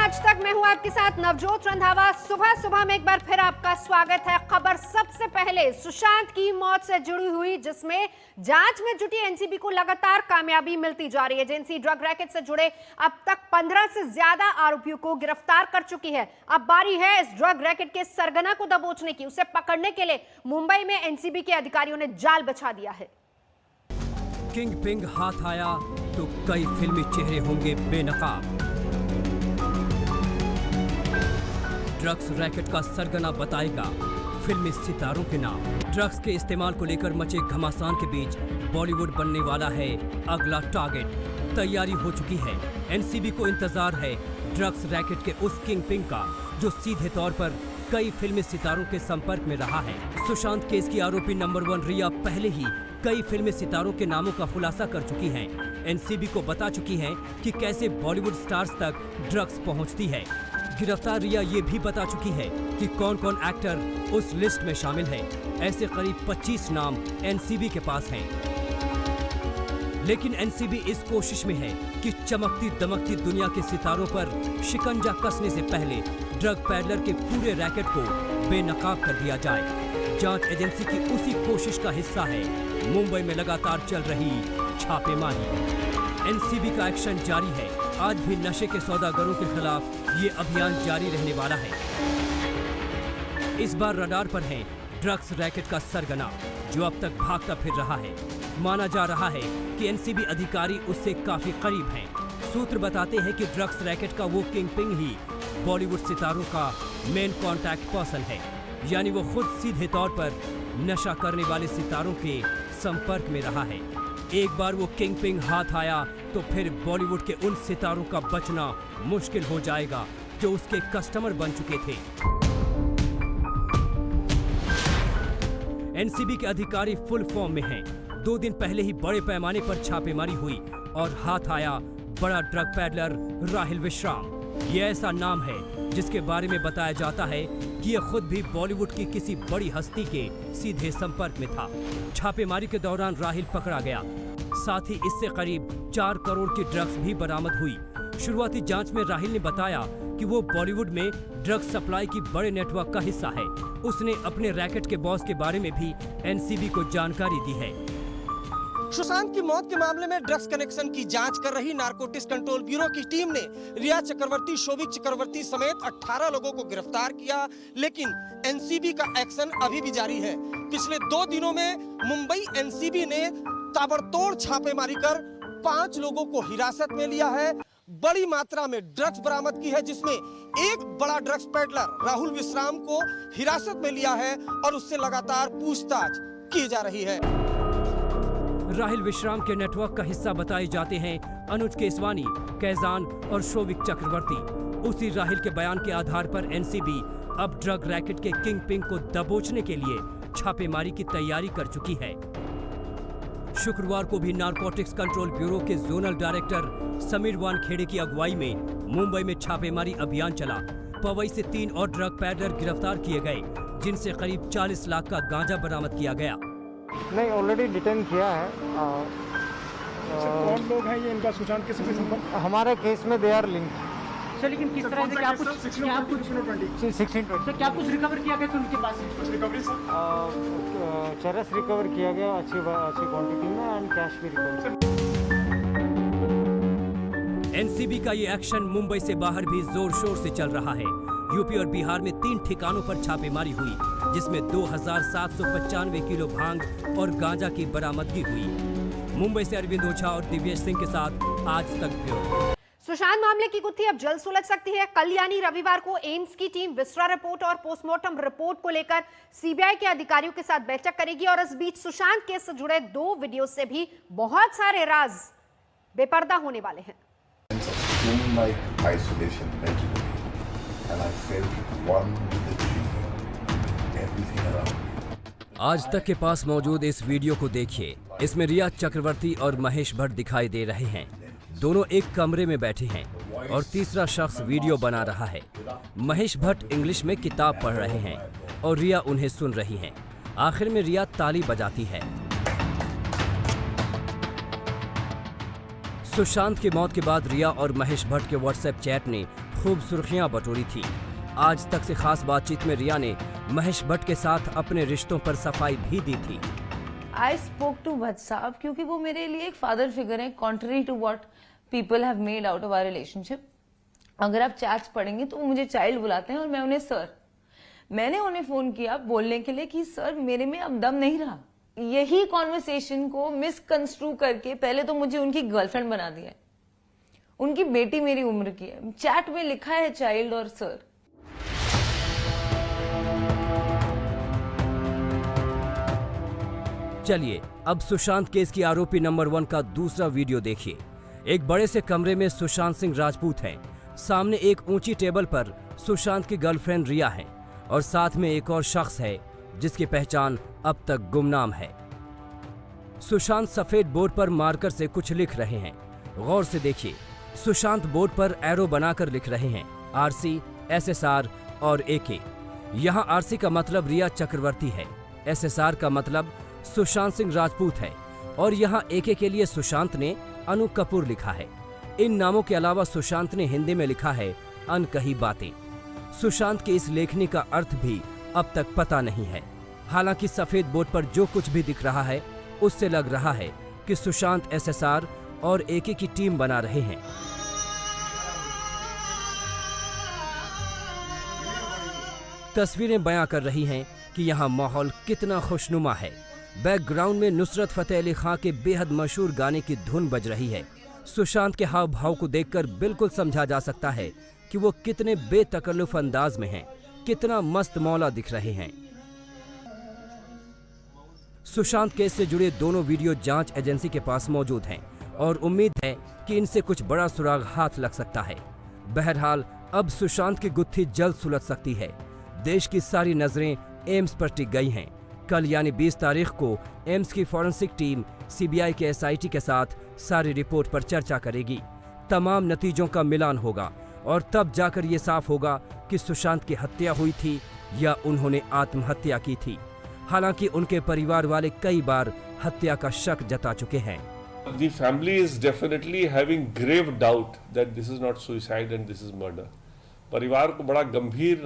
आज तक मैं हूं आपके साथ नवजोत रंधावा। सुबह में एक बार फिर आपका स्वागत है। खबर सबसे पहले सुशांत की मौत से जुड़ी हुई, जिसमें जांच में जुटी एनसीबी को लगातार कामयाबी मिलती जा रही है। एजेंसी ड्रग रैकेट से जुड़े अब तक 15 से ज्यादा आरोपियों को गिरफ्तार कर चुकी है। अब बारी है इस ड्रग रैकेट के सरगना को दबोचने की। उसे पकड़ने के लिए मुंबई में एनसीबी के अधिकारियों ने जाल बिछा दिया है। किंग पिंग हाथ आया तो कई फिल्मी चेहरे होंगे बेनकाब। ड्रग्स रैकेट का सरगना बताएगा फिल्मी सितारों के नाम। ड्रग्स के इस्तेमाल को लेकर मचे घमासान के बीच बॉलीवुड बनने वाला है अगला टारगेट। तैयारी हो चुकी है। एनसीबी को इंतजार है ड्रग्स रैकेट के उस किंग पिंग का जो सीधे तौर पर कई फिल्मी सितारों के संपर्क में रहा है। सुशांत केस की आरोपी नंबर 1 रिया पहले ही कई फिल्मी सितारों के नामों का खुलासा कर चुकी हैं। एनसीबी को बता चुकी हैं कि कैसे बॉलीवुड स्टार्स तक ड्रग्स पहुंचती है। गिरफ्तार रिया ये भी बता चुकी है कि कौन कौन एक्टर उस लिस्ट में शामिल है। ऐसे करीब 25 नाम एनसीबी के पास हैं। लेकिन एनसीबी इस कोशिश में है कि चमकती दमकती दुनिया के सितारों पर शिकंजा कसने से पहले ड्रग पैडलर के पूरे रैकेट को बेनकाब कर दिया जाए। जांच एजेंसी की उसी कोशिश का हिस्सा है मुंबई में लगातार चल रही छापेमारी। एनसीबी का एक्शन जारी है। आज भी नशे के सौदागरों के खिलाफ ये अभियान जारी रहने वाला है। इस बार रडार पर है ड्रग्स रैकेट का सरगना, जो अब तक भागता फिर रहा है। माना जा रहा है कि एनसीबी अधिकारी उससे काफी करीब हैं। सूत्र बताते हैं कि ड्रग्स रैकेट का वो किंग पिंग ही बॉलीवुड सितारों का मेन कॉन्टैक्ट पर्सन है, यानी वो खुद सीधे तौर पर नशा करने वाले सितारों के संपर्क में रहा है। एक बार वो किंग पिंग हाथ आया तो फिर बॉलीवुड के उन सितारों का बचना मुश्किल हो जाएगा जो उसके कस्टमर बन चुके थे। एनसीबी के अधिकारी फुल फॉर्म में हैं। 2 दिन पहले ही बड़े पैमाने पर छापेमारी हुई और हाथ आया बड़ा ड्रग पैडलर राहिल विश्राम। ये ऐसा नाम है जिसके बारे में बताया जाता है कि यह खुद भी बॉलीवुड की किसी बड़ी हस्ती के सीधे संपर्क में था। छापेमारी के दौरान राहिल पकड़ा गया। साथ ही इससे करीब 4 करोड़ की ड्रग्स भी बरामद हुई। शुरुआती जांच में राहिल ने बताया कि वो बॉलीवुड में ड्रग्स सप्लाई की बड़े नेटवर्क का हिस्सा है। उसने अपने रैकेट के बॉस के बारे में भी एनसीबी को जानकारी दी है। सुशांत की मौत के मामले में ड्रग्स कनेक्शन की जांच कर रही नारकोटिक्स कंट्रोल ब्यूरो की टीम ने रिया चक्रवर्ती, शोभिक चक्रवर्ती समेत 18 लोगों को गिरफ्तार किया, लेकिन एनसीबी का एक्शन अभी भी जारी है। पिछले 2 दिनों में मुंबई एनसीबी ने ताबड़तोड़ छापेमारी कर 5 लोगों को हिरासत में लिया है। बड़ी मात्रा में ड्रग्स बरामद की है, जिसमें एक बड़ा ड्रग्स पेडलर राहुल विश्राम को हिरासत में लिया है और उससे लगातार पूछताछ की जा रही है। राहिल विश्राम के नेटवर्क का हिस्सा बताए जाते हैं अनुज केसवानी, कैजान और शोभिक चक्रवर्ती। उसी राहिल के बयान के आधार पर एनसीबी अब ड्रग रैकेट के किंग पिंग को दबोचने के लिए छापेमारी की तैयारी कर चुकी है। शुक्रवार को भी नारकोटिक्स कंट्रोल ब्यूरो के जोनल डायरेक्टर समीर वानखेड़े की अगुवाई में मुंबई में छापेमारी अभियान चला। पवई से 3 और ड्रग पैडलर गिरफ्तार किए गए, जिनसे करीब 40 लाख का गांजा बरामद किया गया। नहीं, ऑलरेडी डिटेन किया है। कौन लोग हैं ये, इनका सुशांत के साथ संपर्क? हमारे केस में दे आर लिंक। सर, लेकिन किस तरह से क्या कुछ 1620 क्या कुछ रिकवर किया गया उनके पास? रिकवरी सर, चरस रिकवर किया गया अच्छी क्वांटिटी में एंड कैश भी रिकवर। एनसीबी का ये एक्शन मुंबई से बाहर भी जोर शोर से चल रहा है। यूपी और बिहार में 3 ठिकानों पर छापेमारी हुई, जिसमें 2795 किलो भांग और गांजा की बरामदगी हुई। मुंबई से अरविंद ओझा और दिव्येश सिंह के साथ आज तक ब्यूरो। सुशांत मामले की गुत्थी अब जल्द सुलझ सकती है। कल यानी रविवार को एम्स की टीम विस्रा रिपोर्ट और पोस्टमार्टम रिपोर्ट को लेकर सीबीआई के अधिकारियों के साथ बैठक करेगी। और इस बीच सुशांत केस से जुड़े 2 वीडियो से भी बहुत सारे राज बेपर्दा होने वाले हैं। आज तक के पास मौजूद इस वीडियो को देखिए। इसमें रिया चक्रवर्ती और महेश भट्ट दिखाई दे रहे हैं। दोनों एक कमरे में बैठे हैं और तीसरा शख्स वीडियो बना रहा है। महेश भट्ट इंग्लिश में किताब पढ़ रहे हैं और रिया उन्हें सुन रही हैं। आखिर में रिया ताली बजाती है। सुशांत की मौत के बाद रिया और महेश भट्ट के व्हाट्सएप चैट ने खूब सुर्खियां बटोरी थी। आज तक से खास बातचीत में रिया ने महेश भट्ट के साथ अपने रिश्तों पर सफाई भी दी थी। I spoke to भट्ट साहब क्योंकि वो मेरे लिए एक फादर फिगर है, contrary to what people have made out of our relationship. अगर आप चैट्स पढ़ेंगे तो वो मुझे चाइल्ड बुलाते हैं और मैं उन्हें सर। मैंने उन्हें फोन किया बोलने के लिए कि सर मेरे में अब दम नहीं रहा। यही कॉन्वर्सेशन को मिसकंस्ट्रू करके पहले तो मुझे उनकी गर्लफ्रेंड बना दिया है। उनकी बेटी मेरी उम्र की है, चैट में लिखा है चाइल्ड और सर। चलिए अब सुशांत केस की आरोपी नंबर 1 का दूसरा वीडियो देखिए। एक बड़े से कमरे में सुशांत सिंह राजपूत हैं। सामने एक ऊंची टेबल पर सुशांत की गर्लफ्रेंड रिया है और साथ में एक और शख्स है जिसकी पहचान अब तक गुमनाम है। सुशांत सफेद बोर्ड पर मार्कर से कुछ लिख रहे हैं। गौर से देखिए, सुशांत बोर्ड पर एरो बनाकर लिख रहे हैं आरसी, एसएसआर और एके। यहाँ आरसी का मतलब रिया चक्रवर्ती है, एसएसआर का मतलब सुशांत सिंह राजपूत है और यहाँ एके के लिए सुशांत ने अनु कपूर लिखा है। इन नामों के अलावा सुशांत ने हिंदी में लिखा है अनकही बातें। सुशांत की इस लेखनी का अर्थ भी अब तक पता नहीं है। हालांकि सफेद बोर्ड पर जो कुछ भी दिख रहा है उससे लग रहा है कि सुशांत एसएसआर और एके की टीम बना रहे हैं। तस्वीरें बयां कर रही हैं कि यहाँ माहौल कितना खुशनुमा है। बैकग्राउंड में नुसरत फतेह अली खां के बेहद मशहूर गाने की धुन बज रही है। सुशांत के हाव भाव को देखकर बिल्कुल समझा जा सकता है कि वो कितने बेतकल्लुफ अंदाज में हैं, कितना मस्त मौला दिख रहे हैं। सुशांत केस से जुड़े दोनों वीडियो जांच एजेंसी के पास मौजूद हैं और उम्मीद है कि इनसे कुछ बड़ा सुराग हाथ लग सकता है। बहरहाल अब सुशांत की गुत्थी जल्द सुलझ सकती है। देश की सारी नजरें एम्स पर टिक गई हैं। कल यानी 20 तारीख को एम्स की फॉरेंसिक टीम सीबीआई के एसआईटी के साथ सारी रिपोर्ट पर चर्चा करेगी। तमाम नतीजों का मिलान होगा और तब जाकर ये साफ होगा कि सुशांत की हत्या हुई थी या उन्होंने आत्महत्या की थी। हालांकि उनके परिवार वाले कई बार हत्या का शक जता चुके हैं। The family is definitely having grave doubt that this is not suicide and this is murder. परिवार को बड़ा गंभीर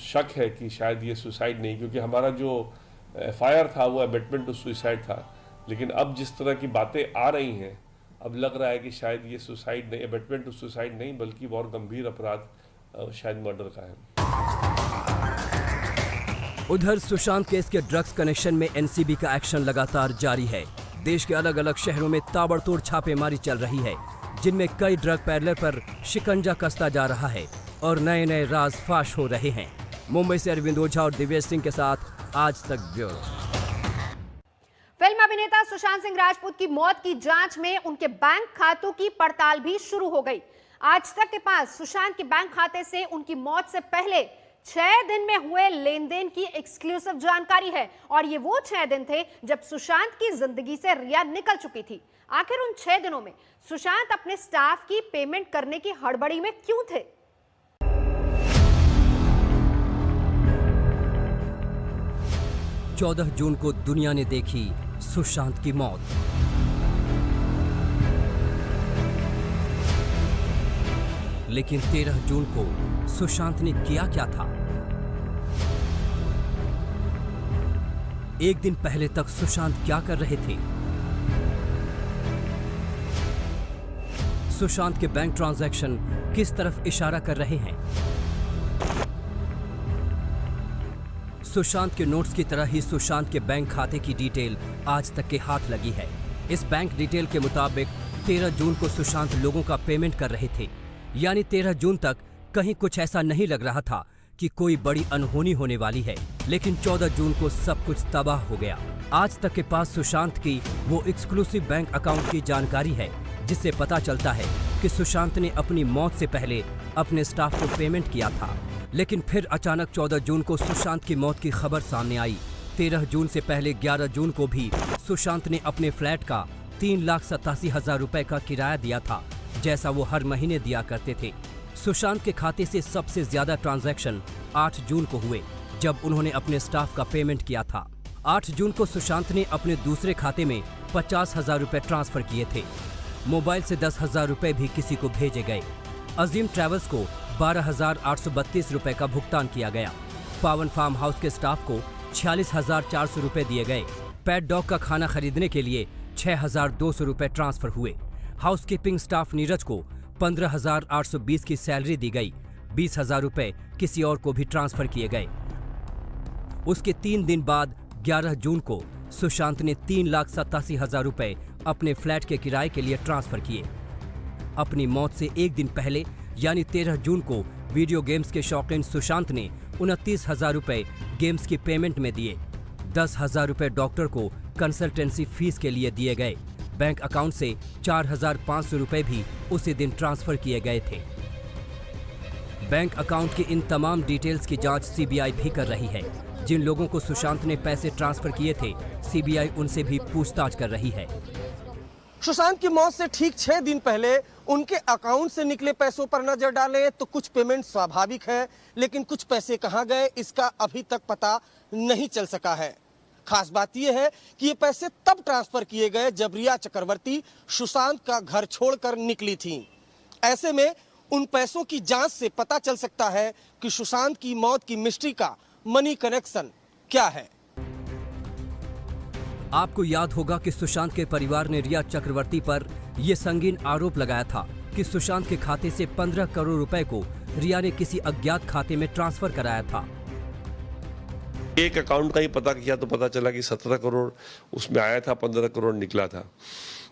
शक है कि शायद ये सुसाइड नहीं, क्योंकि हमारा जो एफआईआर था वो अबेटमेंट टू सुसाइड था। लेकिन अब जिस तरह की बातें आ रही हैं, अब लग रहा है कि शायद ये सुसाइड नहीं, अबेटमेंट टू सुसाइड नहीं, बल्कि बहुत गंभीर अपराध शायद मर्डर का है। उधर सुशांत केस के ड्रग्स कनेक्शन में एनसीबी का एक्शन लगातार जारी है। देश के अलग अलग शहरों में ताबड़तोड़ छापेमारी चल रही है, जिनमें कई ड्रग पैडलर पर शिकंजा कसता जा रहा है और नए नए राज फाश हो रहे हैं। मुंबई से अरविंद ओझा और दिव्येश सिंह के साथ आज तक ब्यूरो। फिल्म अभिनेता सुशांत सिंह राजपूत की मौत की जांच में उनके बैंक खातों की पड़ताल भी शुरू हो गई। आज तक के पास सुशांत के बैंक खाते से उनकी मौत से पहले 6 दिन में हुए लेन देन की एक्सक्लूसिव जानकारी है और ये वो 6 दिन थे जब सुशांत की जिंदगी से रिया निकल चुकी थी। आखिर उन 6 दिनों में सुशांत अपने स्टाफ की पेमेंट करने की हड़बड़ी में क्यों थे? चौदह जून को दुनिया ने देखी सुशांत की मौत। लेकिन 13 जून को सुशांत ने किया क्या था? एक दिन पहले तक सुशांत क्या कर रहे थे? सुशांत के बैंक ट्रांजैक्शन किस तरफ इशारा कर रहे हैं? सुशांत के नोट्स की तरह ही सुशांत के बैंक खाते की डिटेल आज तक के हाथ लगी है। इस बैंक डिटेल के मुताबिक 13 जून को सुशांत लोगों का पेमेंट कर रहे थे, यानी 13 जून तक कहीं कुछ ऐसा नहीं लग रहा था कि कोई बड़ी अनहोनी होने वाली है। लेकिन 14 जून को सब कुछ तबाह हो गया। आज तक के पास सुशांत की वो एक्सक्लूसिव बैंक अकाउंट की जानकारी है जिससे पता चलता है कि सुशांत ने अपनी मौत से पहले अपने स्टाफ को पेमेंट किया था। लेकिन फिर अचानक 14 जून को सुशांत की मौत की खबर सामने आई। 13 जून से पहले 11 जून को भी सुशांत ने अपने फ्लैट का 3,87,000 रुपए का किराया दिया था, जैसा वो हर महीने दिया करते थे। सुशांत के खाते से सबसे ज्यादा ट्रांजैक्शन 8 जून को हुए, जब उन्होंने अपने स्टाफ का पेमेंट किया था। 8 जून को सुशांत ने अपने दूसरे खाते में 50,000 रुपए ट्रांसफर किए थे। मोबाइल से 10,000 रुपए भी किसी को भेजे गए। अजीम ट्रैवल्स को 12,832 रुपए का भुगतान किया गया। पावन फार्म हाउस के स्टाफ को 46,400 रुपए दिए गए। पेट डॉग का खाना खरीदने के लिए 6,200 रुपए ट्रांसफर हुए। हाउसकीपिंग स्टाफ नीरज को 15,820 की सैलरी दी गई। 20,000 रुपए किसी और को भी ट्रांसफर किए गए। उसके 3 दिन बाद 11 जून को सुशांत ने 3,87,000 रुपए अपने फ्लैट के किराए के लिए ट्रांसफर किए। अपनी मौत से एक दिन पहले यानी 13 जून को वीडियो गेम्स के शौकीन सुशांत ने 29,000 रुपए गेम्स की पेमेंट में दिए। 10,000 रुपए डॉक्टर को कंसल्टेंसी फीस के लिए दिए गए। बैंक अकाउंट से 4,500 रुपए भी उसी दिन ट्रांसफर किए गए थे। बैंक अकाउंट की इन तमाम डिटेल्स की जांच सीबीआई भी कर रही है। जिन लोगों को सुशांत ने पैसे ट्रांसफर किए थे, सीबीआई उनसे भी पूछताछ कर रही है। सुशांत की मौत से ठीक 6 दिन पहले उनके अकाउंट से निकले पैसों पर नजर डालें तो कुछ पेमेंट स्वाभाविक है, लेकिन कुछ पैसे कहां गए इसका अभी तक पता नहीं चल सका है। खास बात यह है कि ये पैसे तब ट्रांसफर किए गए जब रिया चक्रवर्ती सुशांत का घर छोड़कर निकली थीं। ऐसे में उन पैसों की जांच से पता चल सकता है कि सुशांत की मौत की मिस्ट्री का मनी कनेक्शन क्या है। आपको याद होगा कि सुशांत के परिवार ने रिया चक्रवर्ती पर यह संगीन आरोप लगाया था कि सुशांत के खाते से 15 करोड़ रुपए को रिया ने किसी अज्ञात खाते में ट्रांसफर कराया था। एक अकाउंट का ही पता किया तो पता चला कि 17 करोड़ उसमें आया था, 15 करोड़ निकला था।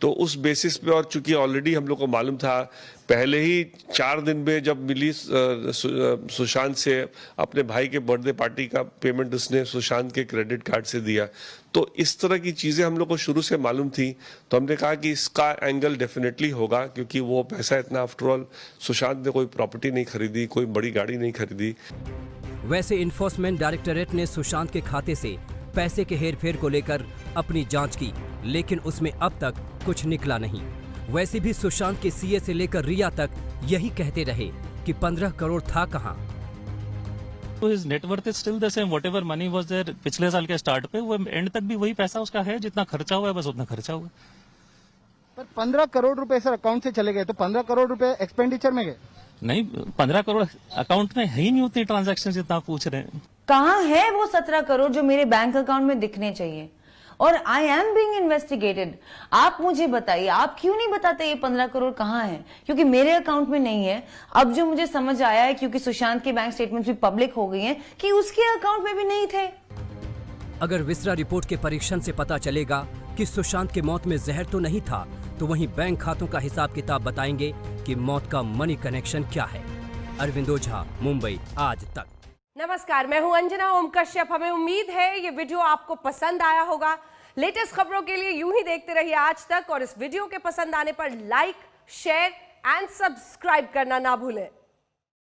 तो उस बेसिस पे, और चूंकि ऑलरेडी हम लोग को मालूम था पहले ही 4 दिन में जब मिली सुशांत से अपने भाई के बर्थडे पार्टी का पेमेंट उसने सुशांत के क्रेडिट कार्ड से दिया, तो इस तरह की चीजें हम लोग को शुरू से मालूम थी। तो हमने कहा कि इसका एंगल डेफिनेटली होगा, क्योंकि वो पैसा इतना, आफ्टर ऑल सुशांत ने कोई प्रॉपर्टी नहीं खरीदी, कोई बड़ी गाड़ी नहीं खरीदी। वैसे इन्फोर्समेंट डायरेक्टोरेट ने सुशांत के खाते से पैसे के हेरफेर को लेकर अपनी जांच की, लेकिन उसमें अब तक कुछ निकला नहीं। वैसे भी सुशांत के सीए से लेकर रिया तक यही कहते रहे कि 15 करोड़ था कहां। तो his net worth is still the same, whatever money was there पिछले साल के स्टार्ट पे, वो एंड तक भी वही पैसा उसका है, जितना खर्चा हुआ है बस उतना खर्चा हुआ। पर 15 करोड़ रुपए सर अकाउंट से चले गए, तो 15 करोड़ रुपए एक्सपेंडिचर में गए? नहीं, 15 करोड़ अकाउंट में है ही नहीं उतनी ट्रांजैक्शन जितना आप पूछ रहे हैं। कहाँ है वो 17 करोड़ जो मेरे बैंक अकाउंट में दिखने चाहिए? और आई एम बीइंग इन्वेस्टिगेटेड। आप मुझे बताइए, आप क्यों नहीं बताते ये 15 करोड़ कहाँ है? क्योंकि मेरे अकाउंट में नहीं है। अब जो मुझे समझ आया है, क्योंकि सुशांत के बैंक स्टेटमेंट भी पब्लिक हो गई हैं, कि उसके अकाउंट में भी नहीं थे। अगर विसरा रिपोर्ट के परीक्षण से पता चलेगा कि सुशांत के मौत में जहर तो नहीं था, तो वहीं बैंक खातों का हिसाब किताब बताएंगे कि मौत का मनी कनेक्शन क्या है। अरविंद ओझा, मुंबई आज तक। नमस्कार, मैं हूं अंजना ओम कश्यप। हमें उम्मीद है ये वीडियो आपको पसंद आया होगा। लेटेस्ट खबरों के लिए यूं ही देखते रहिए आज तक, और इस वीडियो के पसंद आने पर लाइक, शेयर एंड सब्सक्राइब करना ना भूलें।